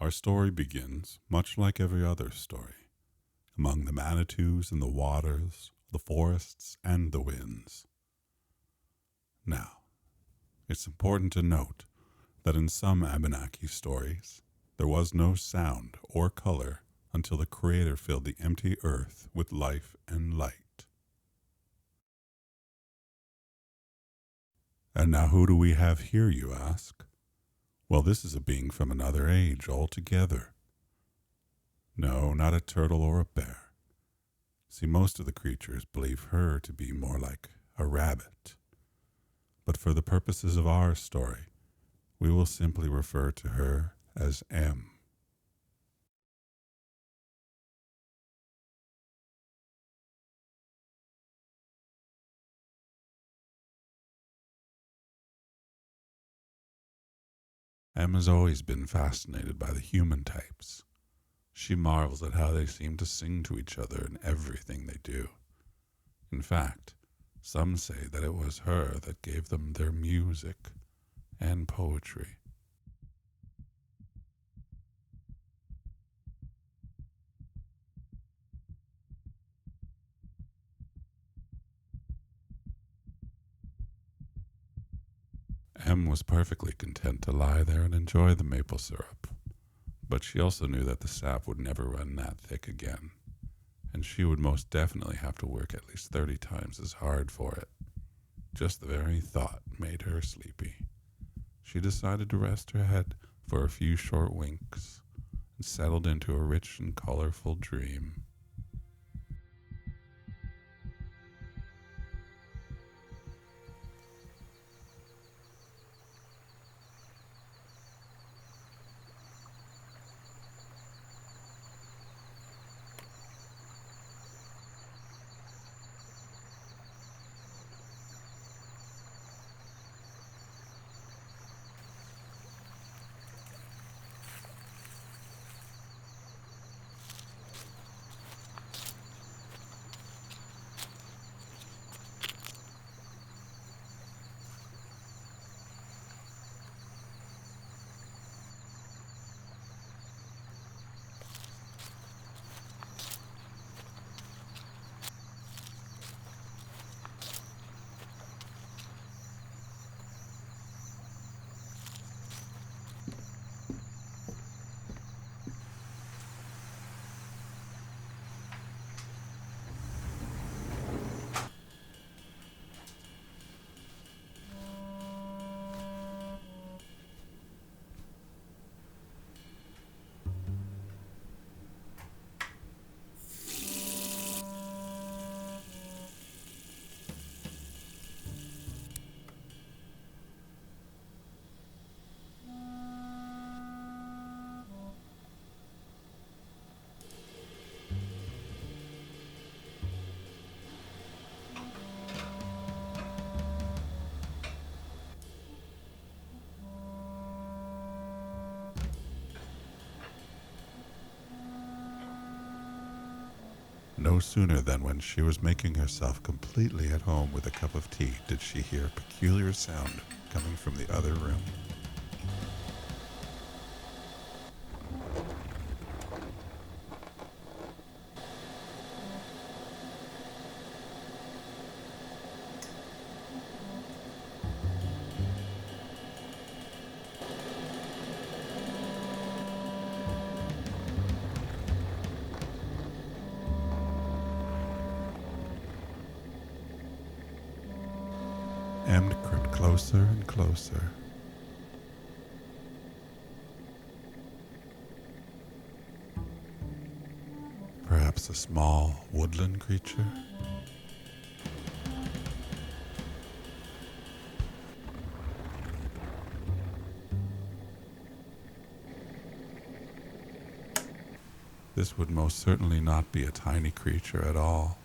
Our story begins, much like every other story, among the Manitous and the waters, the forests and the winds. Now, it's important to note that in some Abenaki stories, there was no sound or color until the Creator filled the empty earth with life and light. And now who do we have here, you ask? Well, this is a being from another age altogether. No, not a turtle or a bear. See, most of the creatures believe her to be more like a rabbit. But for the purposes of our story, we will simply refer to her as M. M has always been fascinated by the human types. She marvels at how they seem to sing to each other in everything they do. In fact, some say that it was her that gave them their music and poetry. M was perfectly content to lie there and enjoy the maple syrup, but she also knew that the sap would never run that thick again, and she would most definitely have to work at least 30 times as hard for it. Just the very thought made her sleepy. She decided to rest her head for a few short winks and settled into a rich and colorful dream. No sooner than when she was making herself completely at home with a cup of tea did she hear a peculiar sound coming from the other room. Em crept closer and closer. Perhaps a small woodland creature? This would most certainly not be a tiny creature at all.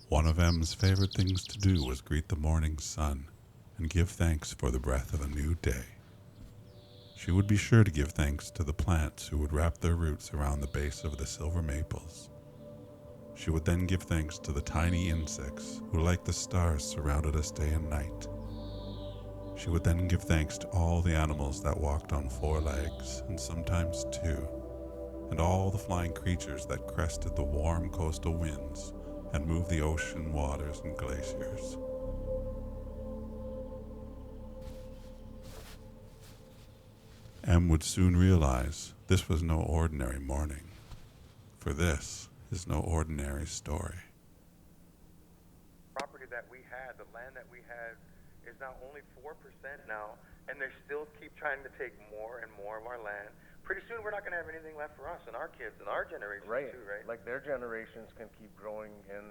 One of M's favorite things to do was greet the morning sun and give thanks for the breath of a new day. She would be sure to give thanks to the plants who would wrap their roots around the base of the silver maples. She would then give thanks to the tiny insects who, like the stars, surrounded us day and night. She would then give thanks to all the animals that walked on 4 legs, and sometimes 2, and all the flying creatures that crested the warm coastal winds and moved the ocean waters and glaciers. M would soon realize this was no ordinary morning, for this is no ordinary story. Property that we had, the land that we had, is now only 4% now, and they still keep trying to take more and more of our land. Pretty soon we're not going to have anything left for us and our kids and our generation too, right? Like their generations can keep growing and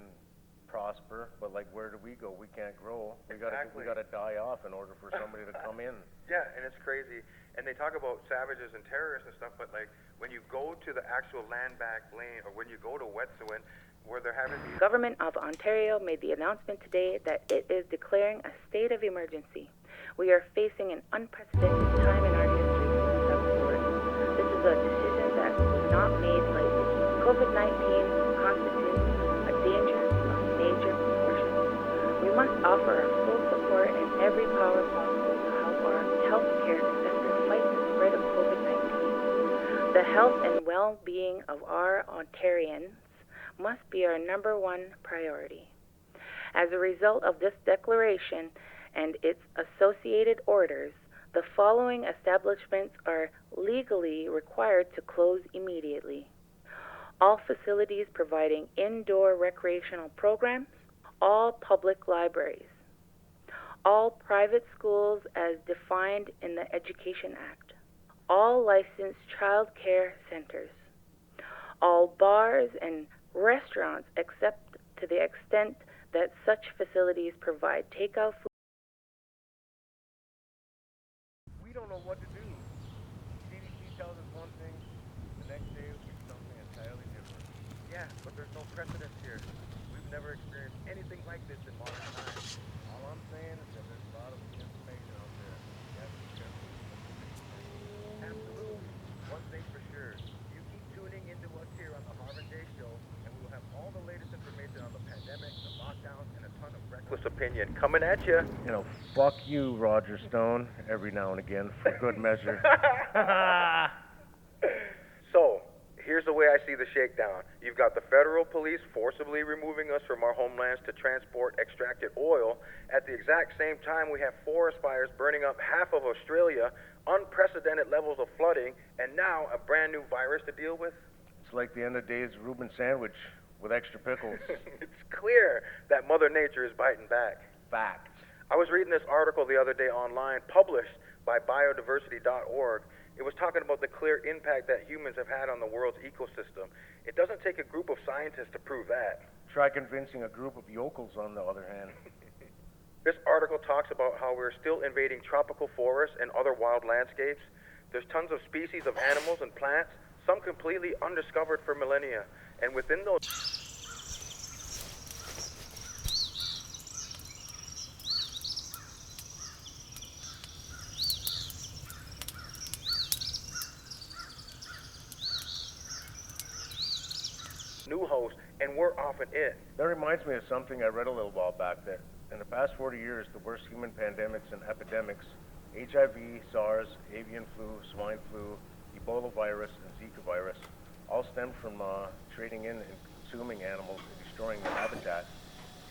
prosper, but like where do we go? We can't grow. We gotta die off in order for somebody to come in. Yeah, and it's crazy. And they talk about savages and terrorists and stuff, but like when you go to the actual land back lane, or when you go to Wet'suwet'en, where they're having these... The government of Ontario made the announcement today that it is declaring a state of emergency. We are facing an unprecedented time in our history since February. This is a decision that was not made lightly. COVID-19 constitutes a danger of major proportions. We must offer our full support and every power possible to help our healthcare sector fight the spread of COVID-19. The health and well-being of our Ontarians must be our number one priority. As a result of this declaration and its associated orders, the following establishments are legally required to close immediately: all facilities providing indoor recreational programs, all public libraries, all private schools as defined in the Education Act, all licensed child care centers, all bars and restaurants except to the extent that such facilities provide takeout food. We don't know what to do. CDC tells us one thing, the next day it'll be something entirely different. Yeah, but there's no precedence here. We've never experienced anything like this in modern times. All I'm saying is that there's a lot of information out there. You have to be careful. Absolutely. One thing for sure. You keep tuning into us here on the Harvard Day Show, and we will have all the latest information on the pandemic, the lockdowns, and a ton of reckless opinion coming at you. You know, fuck you, Roger Stone, every now and again, for good measure. So, here's the way I see the shakedown. You've got the federal police forcibly removing us from our homelands to transport extracted oil. At the exact same time, we have forest fires burning up half of Australia, unprecedented levels of flooding, and now a brand new virus to deal with. It's like the end of days Reuben sandwich with extra pickles. It's clear that Mother Nature is biting back. Fact. I was reading this article the other day online, published by biodiversity.org. It was talking about the clear impact that humans have had on the world's ecosystem. It doesn't take a group of scientists to prove that. Try convincing a group of yokels, on the other hand. This article talks about how we're still invading tropical forests and other wild landscapes. There's tons of species of animals and plants, some completely undiscovered for millennia. And within those... new host, and we're often it. That reminds me of something I read a little while back there. In the past 40 years, the worst human pandemics and epidemics, HIV, SARS, avian flu, swine flu, Ebola virus, and Zika virus, all stemmed from trading in and consuming animals and destroying their habitat.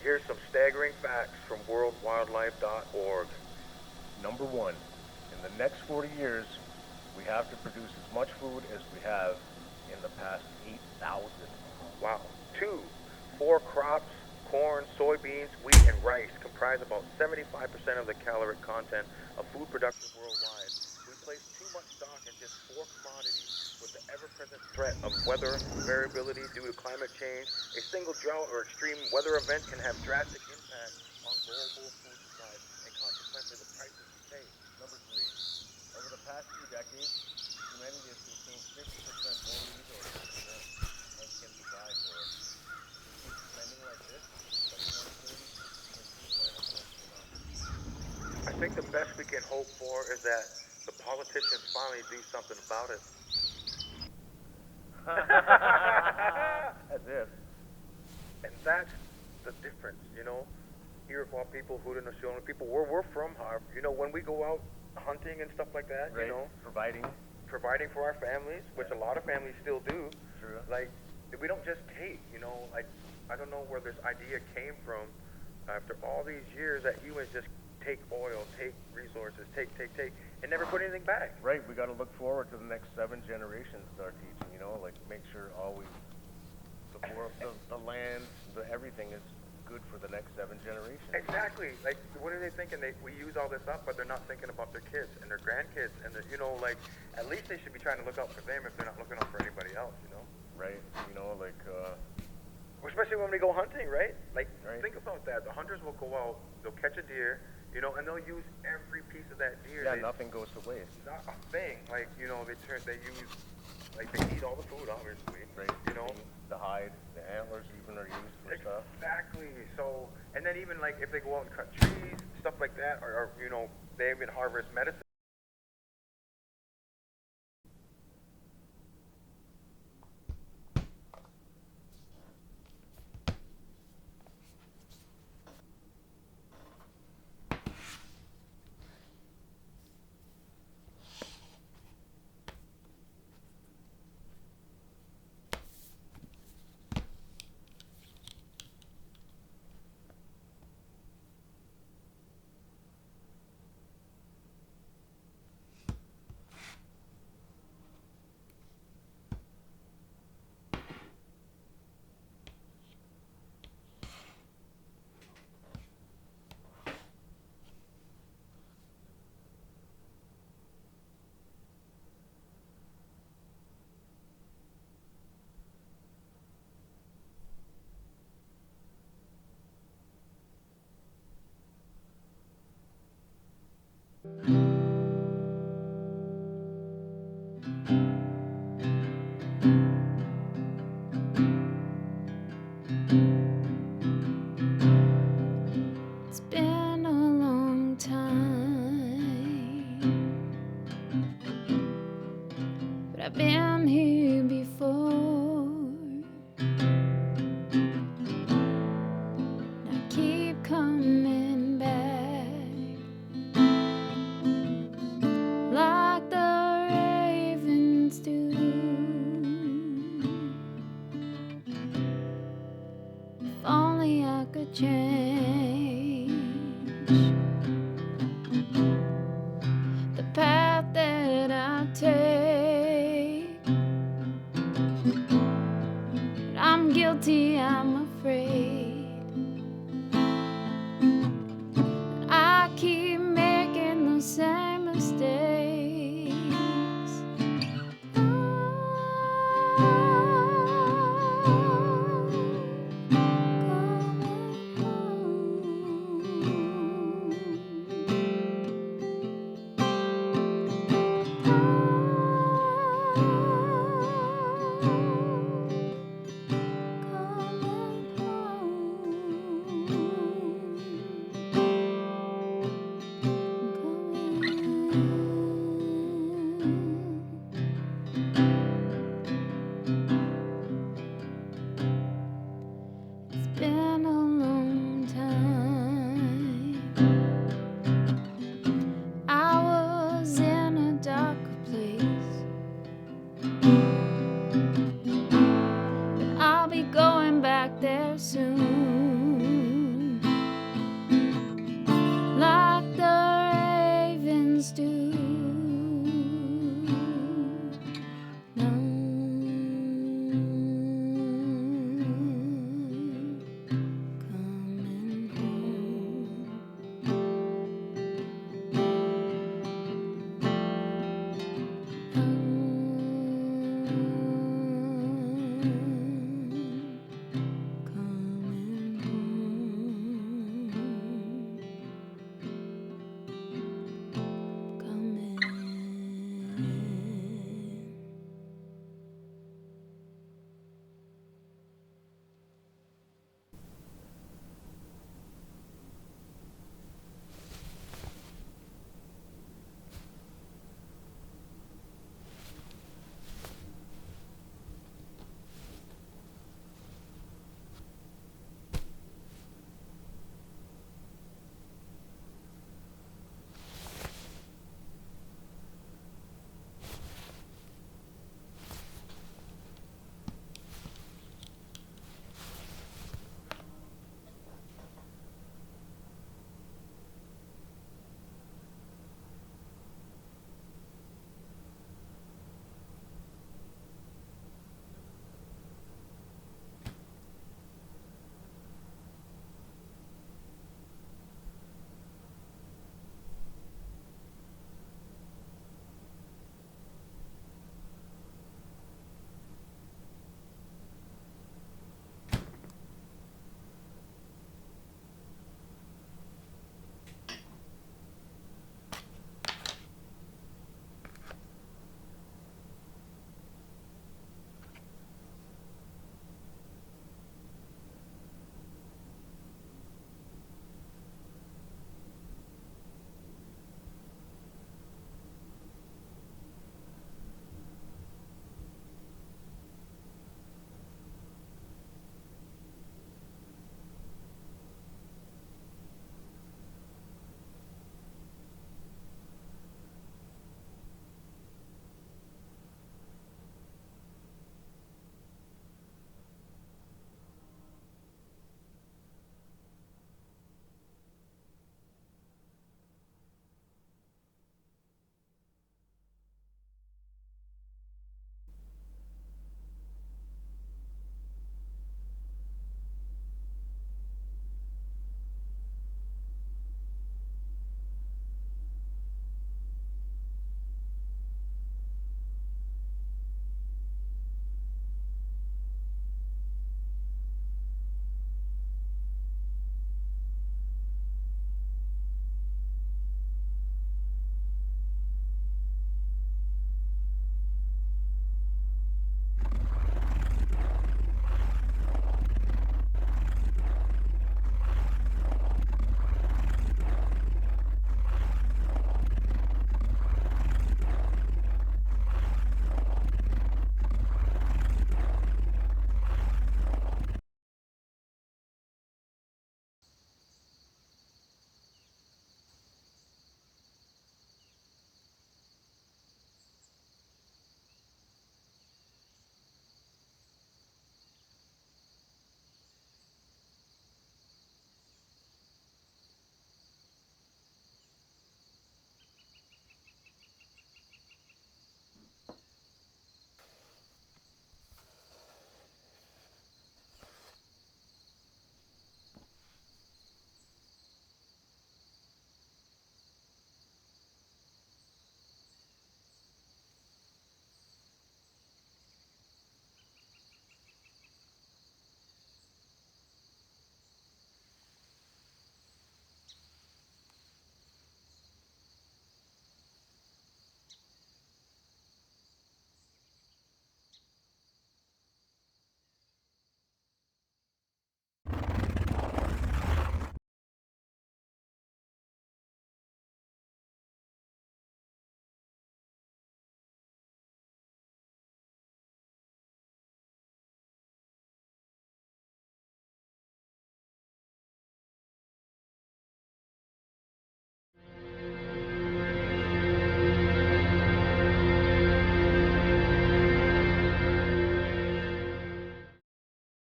Here's some staggering facts from worldwildlife.org. Number one, in the next 40 years, we have to produce as much food as we have in the past 8,000. Wow. 2, 4 crops, corn, soybeans, wheat, and rice comprise about 75% of the caloric content of food production worldwide. We place too much stock in just 4 commodities with the ever-present threat of weather variability due to climate change. A single drought or extreme weather event can have drastic impact on global food supplies and consequently the prices we pay. Number 3, over the past few decades, humanity has consumed 50% more resources than Earth can provide for us. If we keep spending like this, the hope for is that the politicians finally do something about it. As if. And that's the difference, Iroquois people, Haudenosaunee people, we're from Harvard. When we go out hunting and stuff like that, Right. providing for our families, which a lot of families still do. True. Like, we don't just take, like, I don't know where this idea came from after all these years that humans just take oil, take resources, take, and never put anything back. Right, we got to look forward to the next 7 generations to our teaching, like make sure always the world, the land, everything is good for the next 7 generations. Exactly. Like, what are they thinking? We use all this up, but they're not thinking about their kids and their grandkids, and like, at least they should be trying to look out for them if they're not looking out for anybody else, Right, like, especially when we go hunting, right? Like, right. Think about that. The hunters will go out, they'll catch a deer, and they'll use every piece of that deer. Yeah, nothing goes to waste. Not a thing. Like, they use, like, they eat all the food, obviously. Right. The hide, the antlers even are used for stuff. Exactly. So, and then even, like, if they go out and cut trees, stuff like that, or they even harvest medicine. It's been a long time, but I've been here